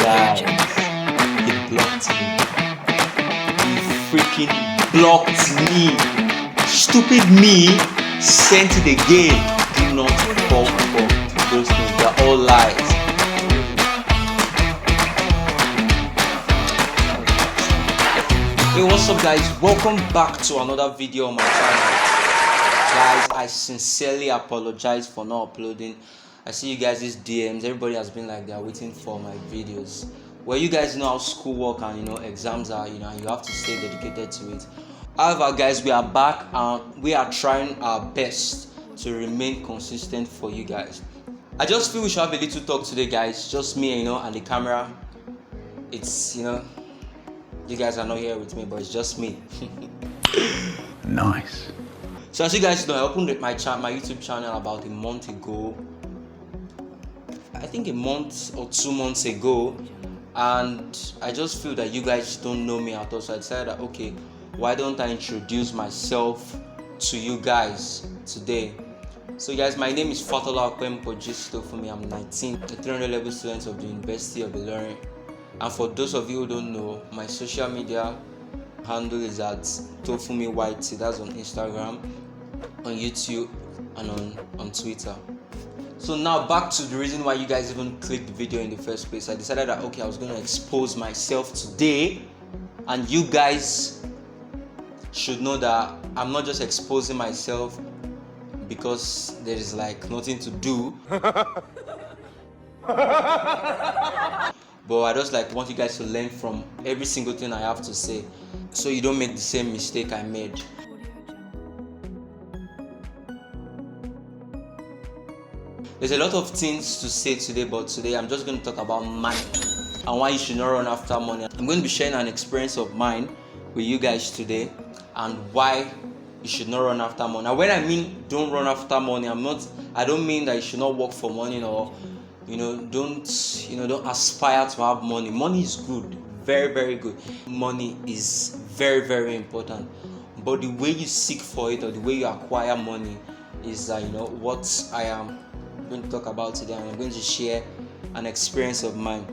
Guys, he blocked me. He freaking blocked me. Stupid me sent it again. Do not fall for those things. They're all lies. Hey, what's up guys? Welcome back to another video on my channel. Guys, I sincerely apologize for not uploading. I see you guys' DMs. Everybody has been like they're waiting for my videos. Well, you guys know how schoolwork and exams are, and you have to stay dedicated to it. However, guys, we are back and we are trying our best to remain consistent for you guys. I just feel we should have a little talk today, guys. Just me, and the camera. It's you guys are not here with me, but it's just me. Nice. So as you guys know, I opened my YouTube channel about a month ago. I think a month or 2 months ago, and I just feel that you guys don't know me at all. So I decided that okay, why don't I introduce myself to you guys today? So guys, my name is Fatola Okwempojisto. For me, I'm 19, a 300 level student of the University of Ilorin. And for those of you who don't know, my social media handle is at Tofumi Whitey. That's on Instagram, on YouTube, and on Twitter. So now back to the reason why you guys even clicked the video in the first place. I decided that okay, I was going to expose myself today, and you guys should know that I'm not just exposing myself because there is like nothing to do. But I just want you guys to learn from every single thing I have to say, so you don't make the same mistake I made. There's a lot of things to say today, but today I'm just going to talk about money and why you should not run after money. I'm going to be sharing an experience of mine with you guys today and why you should not run after money. Now, when I mean don't run after money, I don't mean that you should not work for money or don't aspire to have money. Money is good, very, very good. Money is very, very important. But the way you seek for it or the way you acquire money is what I am going to talk about today. I'm going to share an experience of mine.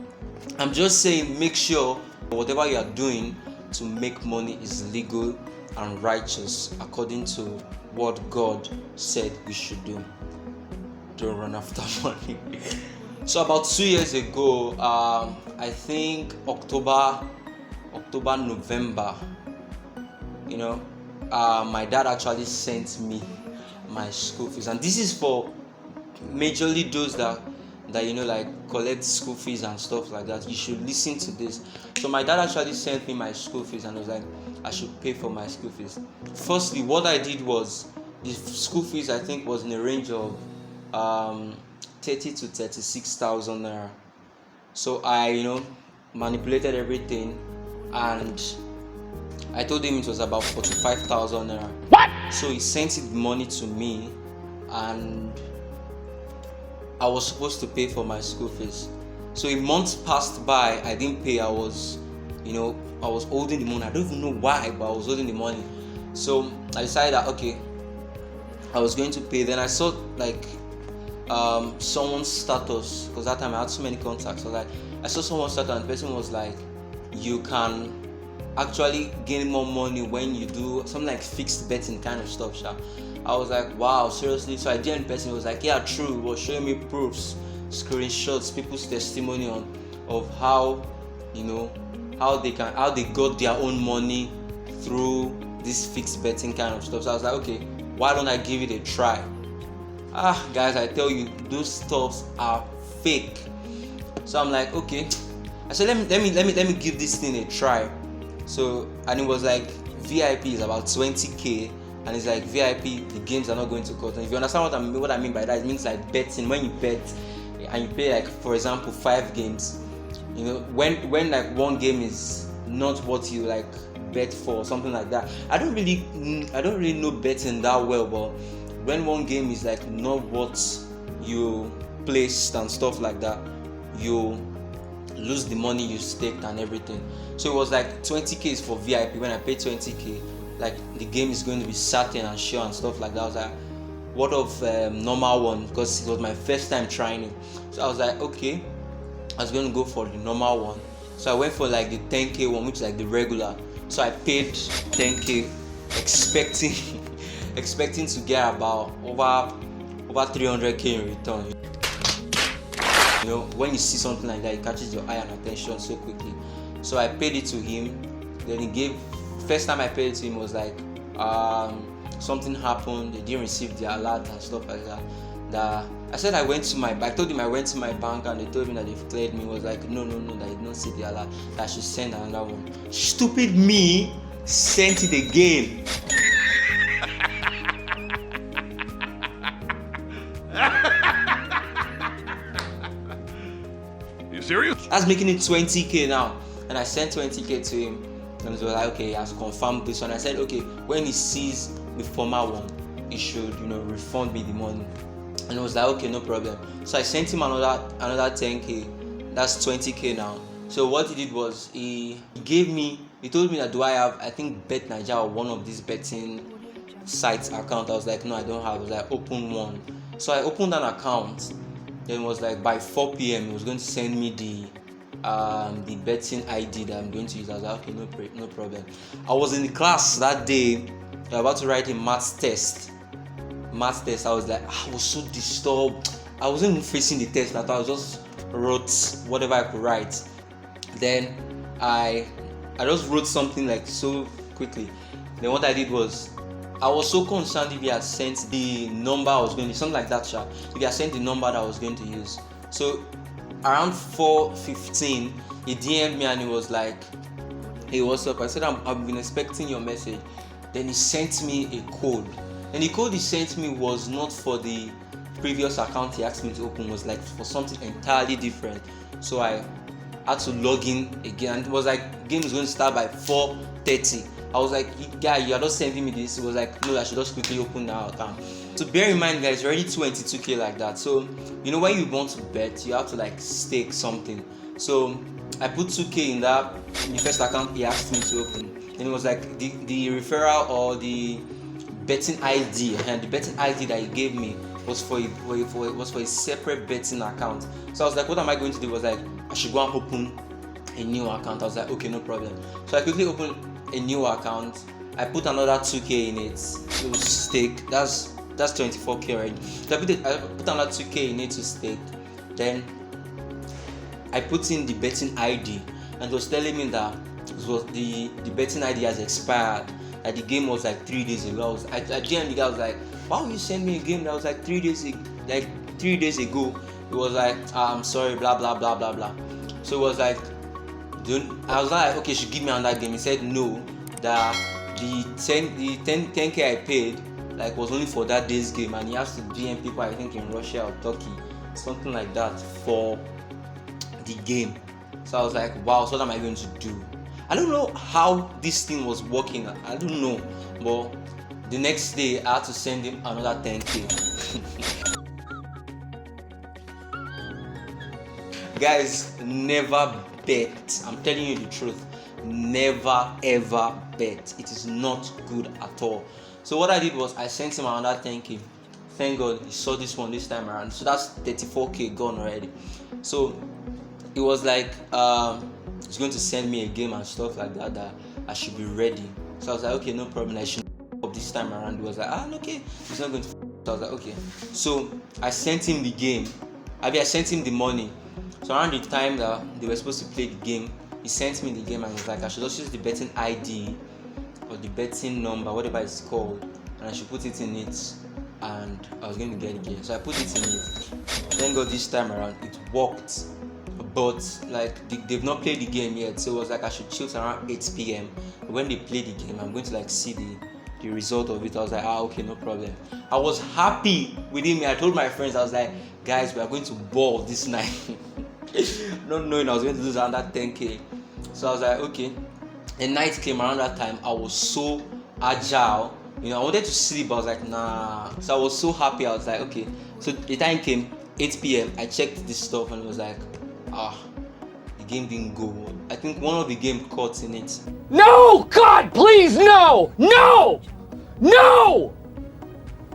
I'm just saying, make sure whatever you are doing to make money is legal and righteous according to what God said we should do. Don't run after money. So about 2 years ago, I think October, November, my dad actually sent me my school fees, and this is for majorly those that collect school fees and stuff like that. You should listen to this. So my dad actually sent me my school fees and was like, I should pay for my school fees. Firstly, what I did was, the school fees I think was in the range of 30 to 36,000 naira. So I manipulated everything and I told him it was about 45,000 naira. What? So he sent the money to me and I was supposed to pay for my school fees. So a month passed by, I didn't pay. I was holding the money. I don't even know why, but I was holding the money. So I decided that okay, I was going to pay. Then I saw someone's status, because that time I had so many contacts. So I saw someone's status and the person was like, you can actually gain more money when you do something like fixed betting kind of stuff. I was like, wow, seriously? So I didn't. Person was like, yeah, true. He was showing me proofs, screenshots, people's testimony of how how they got their own money through this fixed betting kind of stuff. So I was like, okay, why don't I give it a try? Guys, I tell you, those stuffs are fake. So I'm like, okay. I said, let me give this thing a try. So, and it was like VIP is about 20k, and it's like VIP, the games are not going to cost. And if you understand what I mean by that, it means like betting. When you bet and you play for example 5 games, when like one game is not what you bet for or something like that. I don't really know betting that well, but when one game is not what you placed and stuff like that, you lose the money you staked and everything. So it was like 20k is for VIP. When I paid 20k, the game is going to be certain and sure and stuff like that. I was like, what of normal one? Because it was my first time trying it. So I was like, okay, I was going to go for the normal one. So I went for like the 10k one, which is like the regular. So I paid 10k, expecting expecting to get about over 300k in return. You know, when you see something like that, it catches your eye and attention so quickly. So I paid it to him. Then he gave. First time I paid it to him was like something happened. They didn't receive the alert and stuff like that. I said I told him I went to my bank and they told me that they've cleared me. He was like, no, that you don't see the alert. That I should send another one. Stupid me sent it again. You serious? That's making it 20k now. And I sent 20k to him. And he was like, okay, he has confirmed this one. I said, okay, when he sees the former one, he should, refund me the money. And he was like, okay, no problem. So I sent him another 10k. That's 20k now. So what he did was he told me that, do I have, I think, Bet Nigeria or one of these betting sites account. I was like, no, I don't have. I was like, open one. So I opened an account. Then it was like by 4 p.m. he was going to send me the betting ID that I'm going to use. I was like, okay, no problem. I was in the class that day. I was about to write a maths test. I was like, I was so disturbed. I wasn't even facing the test. I just wrote whatever I could write. Then I just wrote something like so quickly. Then what I did was, I was so concerned if he had sent the number I was going to use, something like that, if he had sent the number that I was going to use. So around 4:15, he DM'd me and he was like, hey, what's up? I said, I've been expecting your message. Then he sent me a code. And the code he sent me was not for the previous account he asked me to open, was like for something entirely different. So I had to log in again. It was like, game is going to start by 4:30. I was like, guy, you are not sending me this. It was like, no, I should just quickly open that account. So bear in mind, guys, already 22k like that. So when you want to bet, you have to like stake something. So I put 2k in the first account he asked me to open. And it was like the referral or the betting ID, and the betting ID that he gave me was for a separate betting account. So I was like, what am I going to do? Was like, I should go and open a new account. I was like, okay, no problem. So I quickly opened a new account. I put another 2k in it. It was stake. That's 24k already. So I put another 2k in it to stake. Then I put in the betting ID, and it was telling me that it was the betting ID has expired. That the game was like 3 days ago. I DM'd the guy. I was like, why would you send me a game that was like 3 days ago? It was like, I'm sorry, blah blah blah blah blah. So it was like, I was like, okay, you should give me another game. He said no, that the 10k I paid like was only for that day's game, and he has to DM people, I think in Russia or Turkey, something like that, for the game. So I was like, wow, so what am I going to do? I don't know how this thing was working. I don't know, but the next day I had to send him another 10k. Guys, never bet. I'm telling you the truth. Never ever bet. It is not good at all. So what I did was I sent him another 10k. Thank God he saw this one this time around. So that's 34k gone already. So it was like he's going to send me a game and stuff like that I should be ready. So I was like, okay, no problem. I should up this time around. He was like, okay, he's not going to. So I was like, okay. So I sent him the game. I sent him the money. So around the time that they were supposed to play the game, he sent me the game and was like, I should just use the betting ID or the betting number, whatever it's called, and I should put it in it, and I was going to get the game. So I put it in it. Thank God this time around it worked, but like they've not played the game yet. So it was like I should chill around 8 p.m. When they play the game, I'm going to like see the result of it. I was like, okay, no problem. I was happy within me. I told my friends, I was like, guys, we are going to ball this night. Not knowing I was going to lose under 10k. So I was like, okay. The night came around that time. I was so agile. I wanted to sleep, but I was like, nah. So I was so happy. I was like, okay. So the time came, 8 p.m. I checked this stuff and it was like, the game didn't go. I think one of the game caught in it. No! God, please, no! No! No!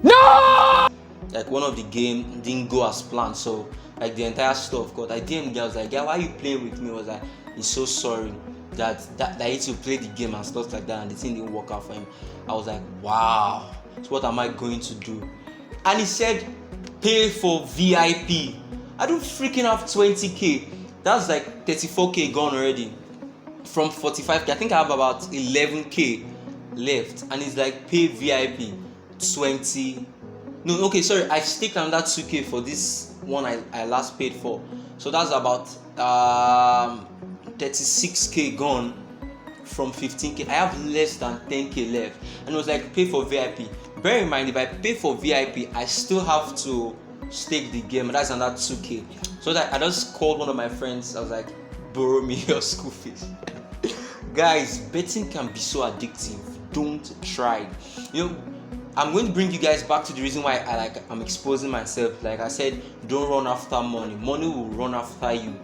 No! Like one of the game didn't go as planned. So like the entire stuff. God, I DM the guy, I was like, "Yeah, why are you playing with me?" I was like, "He's so sorry that he used to play the game and stuff like that, and the thing didn't work out for him." I was like, "Wow, so what am I going to do?" And he said, "Pay for VIP." I don't freaking have 20k. That's like 34k gone already from 45k. I think I have about 11k left, and it's like pay VIP 20. No, okay, sorry. I staked another 2k for this one I last paid for. So that's about 36k gone from 15k. I have less than 10k left, and it was like pay for VIP. Bear in mind, if I pay for VIP, I still have to stake the game, and that's another 2k. So that I just called one of my friends. I was like, "Borrow me your school fees." Guys, betting can be so addictive. Don't try. I'm going to bring you guys back to the reason why I'm exposing myself. Like I said, don't run after money. Money will run after you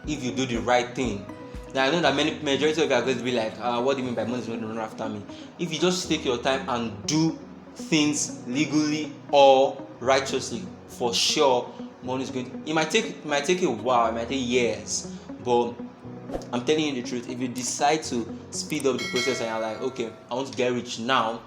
if you do the right thing. Now I know that majority of you are going to be like, "What do you mean by money is going to run after me?" If you just take your time and do things legally or righteously, for sure, money is going to, it might take a while, it might take years, but I'm telling you the truth. If you decide to speed up the process and you're like, "Okay, I want to get rich now,"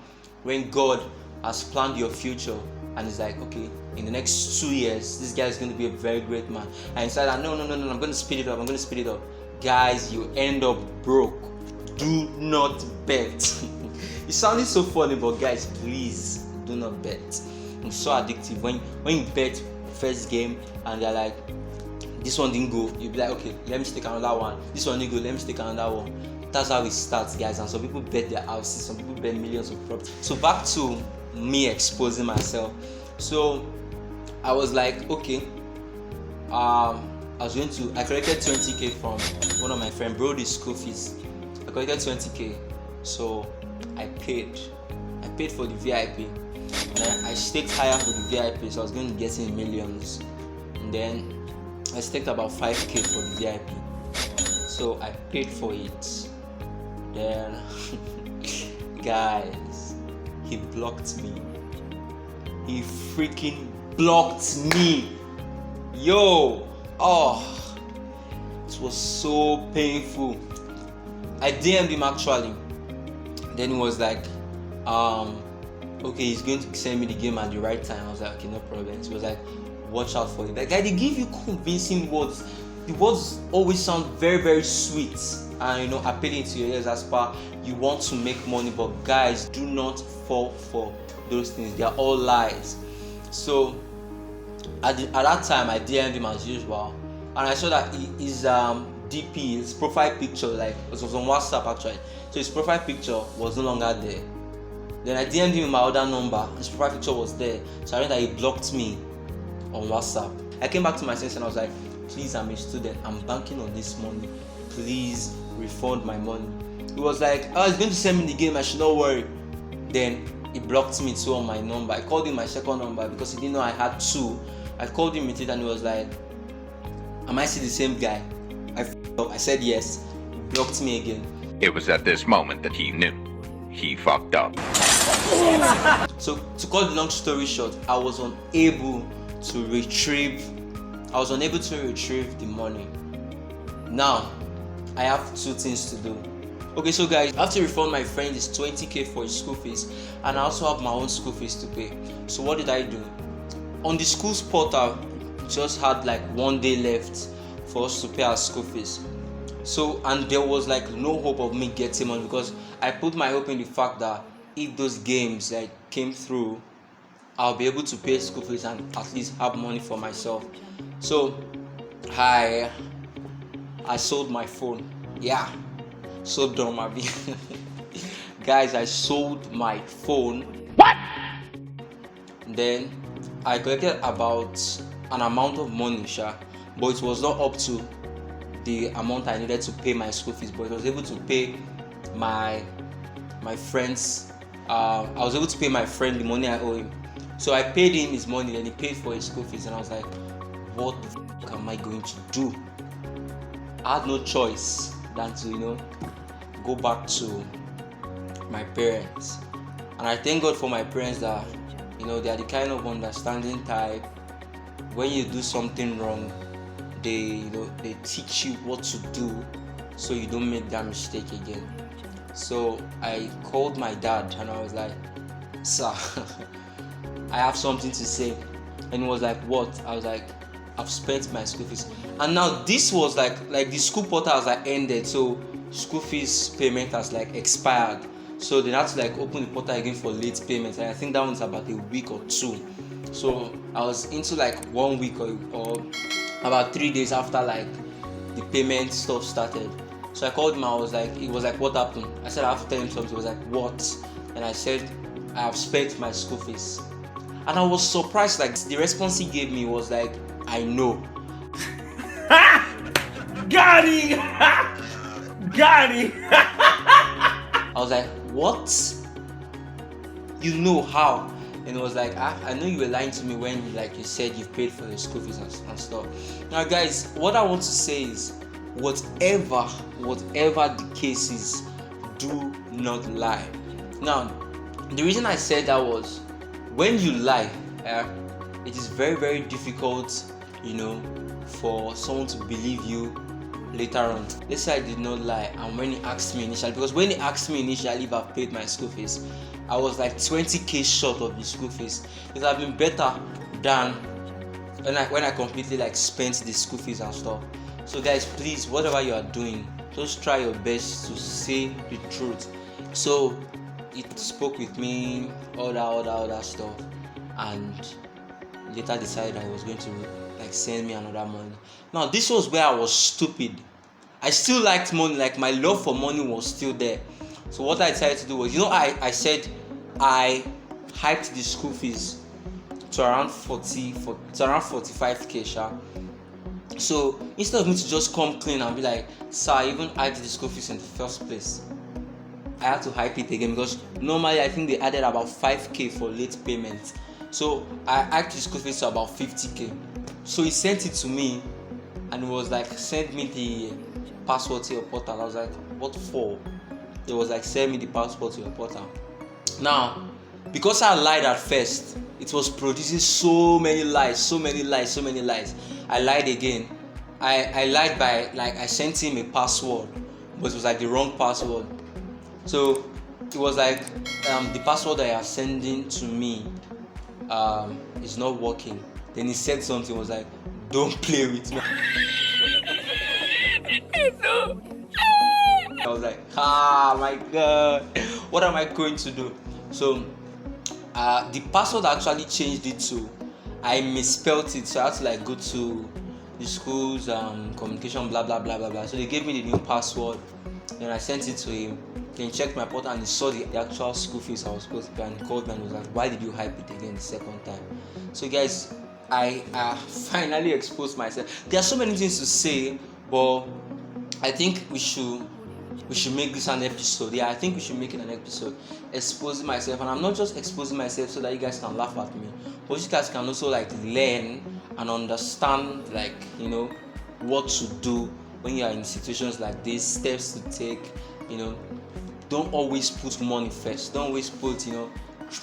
when God has planned your future and it's like, "Okay, in the next 2 years, this guy is going to be a very great man," and you decide, no, I'm going to speed it up, guys, you end up broke. Do not bet. It sounded so funny, but guys, please do not bet. It's so addictive. When you bet first game and they're like, "This one didn't go," you'll be like, "Okay, let me take another one. This one didn't go, let me take another one." That's how it starts, guys. And some people bet their houses, some people bet millions of property. So back to me exposing myself. So I was like, okay, I collected 20k from one of my friends, bro, the school fees. I collected 20k, so I paid for the VIP. And I staked higher for the VIP, so I was going to get in millions. And then I staked about 5k for the VIP, so I paid for it. Then guys, he blocked me. He freaking blocked me. Yo, it was so painful. I DM'd him actually. Then he was like, "Okay, he's going to send me the game at the right time." I was like, "Okay, no problem." So he was like, "Watch out for it." Like, guy, they give you convincing words. The words always sound very, very sweet and appealing to your ears as per you want to make money. But guys, do not fall for those things. They are all lies. So at that time, I DM'd him as usual, and I saw that his DP, his profile picture, like it was on WhatsApp actually. So his profile picture was no longer there. Then I DM'd him my other number. His profile picture was there. So I read that he blocked me on WhatsApp. I came back to my senses and I was like, "Please, I'm a student. I'm banking on this money. Please refund my money." He was like, "He's going to send me the game. I should not worry." Then he blocked me too on my number. I called him my second number because he didn't know I had two. I called him with it and he was like, "Am I still the same guy?" I said yes. He blocked me again. It was at this moment that he knew he fucked up. So to cut the long story short, I was unable to retrieve the money. Now I have two things to do. Okay, so guys, I have to refund my friend his 20k for his school fees, and I also have my own school fees to pay. So what did I do? On the school's portal, just had like 1 day left for us to pay our school fees. So, and there was like no hope of me getting money because I put my hope in the fact that if those games like came through, I'll be able to pay school fees and at least have money for myself. So I sold my phone. Yeah, so dumb, Abby. Guys, I sold my phone. What? Then I collected about an amount of money, but it was not up to the amount I needed to pay my school fees. But I was able to pay my friends. I was able to pay my friend the money I owe him. So I paid him his money, and he paid for his school fees. And I was like, what the f*** am I going to do? I had no choice than to, go back to my parents. And I thank God for my parents that, they are the kind of understanding type when you do something wrong, they teach you what to do so you don't make that mistake again. So I called my dad and I was like, "Sir, I have something to say." And he was like, "What?" I was like, "I've spent my school fees." And now this was like the school portal has like ended, so school fees payment has like expired. So they had to like open the portal again for late payments, and I think that one's about a week or two. So I was into like 1 week or about 3 days after like the payment stuff started. So I called him. He was like, "What happened?" I said I have to tell him something. He was like, "What?" And I said, "I have spent my school fees." And I was surprised. Like the response he gave me was like, "I know." Got him! Got him! I was like, "What? You know how?" And it was like, I know you were lying to me when you said you've paid for the school fees and stuff. Now guys, what I want to say is, whatever the case is, do not lie. Now, the reason I said that was, when you lie, it is very, very difficult, for someone to believe you later on. Let's say I did not lie, and when he asked me initially, because when he asked me initially if I've paid my school fees, I was like 20k short of the school fees. It would have been better than when I completely like spent the school fees and stuff. So guys, please, whatever you are doing, just try your best to say the truth. So it spoke with me, all that stuff, and later decided I was going to like send me another money. Now this was where I was stupid. I still liked money, like my love for money was still there. So what I decided to do was, I said I hiked the school fees to around 45k, sha. So instead of me to just come clean and be like, "Sir, I even hiked the school fees in the first place," I had to hike it again, because normally I think they added about 5k for late payment. So I hiked the school fees to about 50k. So he sent it to me and it was like, "Send me the password to your portal." I was like, "What for?" It was like, "Send me the password to your portal." Now, because I lied at first, it was producing so many lies. I lied again. I lied by I sent him a password, but it was like the wrong password. So it was like the password that you are sending to me is not working. Then he said something, was like, "Don't play with me." I was like, my God, what am I going to do? So the password actually changed it to, I misspelled it, so I had to go to the school's communication, blah blah blah blah blah. So they gave me the new password, then I sent it to him. Then he checked my portal and he saw the actual school fees I was supposed to pay, and he called me and was like, "Why did you hype it again the second time?" So guys, I finally exposed myself. There are so many things to say, but I think we should make this an episode. I think we should make it an episode exposing myself. And I'm not just exposing myself so that you guys can laugh at me, but you guys can also learn and understand what to do when you are in situations like this, steps to take. Don't always put money first. Don't always put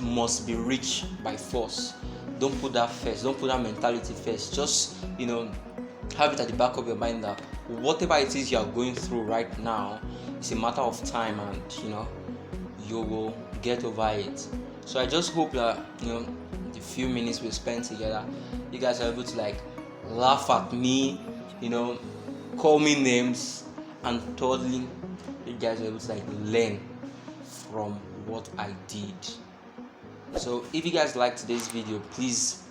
must be rich by force. Don't put that first. Don't put that mentality first. Just have it at the back of your mind that whatever it is you are going through right now, it's a matter of time, and you will get over it. So I just hope that the few minutes we spent together, you guys are able to laugh at me, call me names, and thirdly, you guys are able to learn from what I did. So if you guys liked today's video, please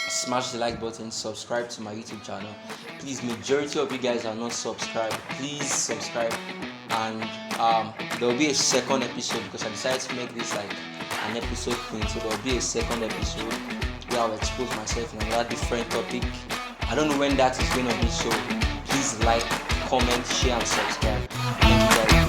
smash the like button, subscribe to my YouTube channel. Please, majority of you guys are not subscribed. Please subscribe, and there will be a second episode, because I decided to make this an episode thing. So there will be a second episode where I'll expose myself in another different topic. I don't know when that is going to be, so please like, comment, share, and subscribe. Thank you guys.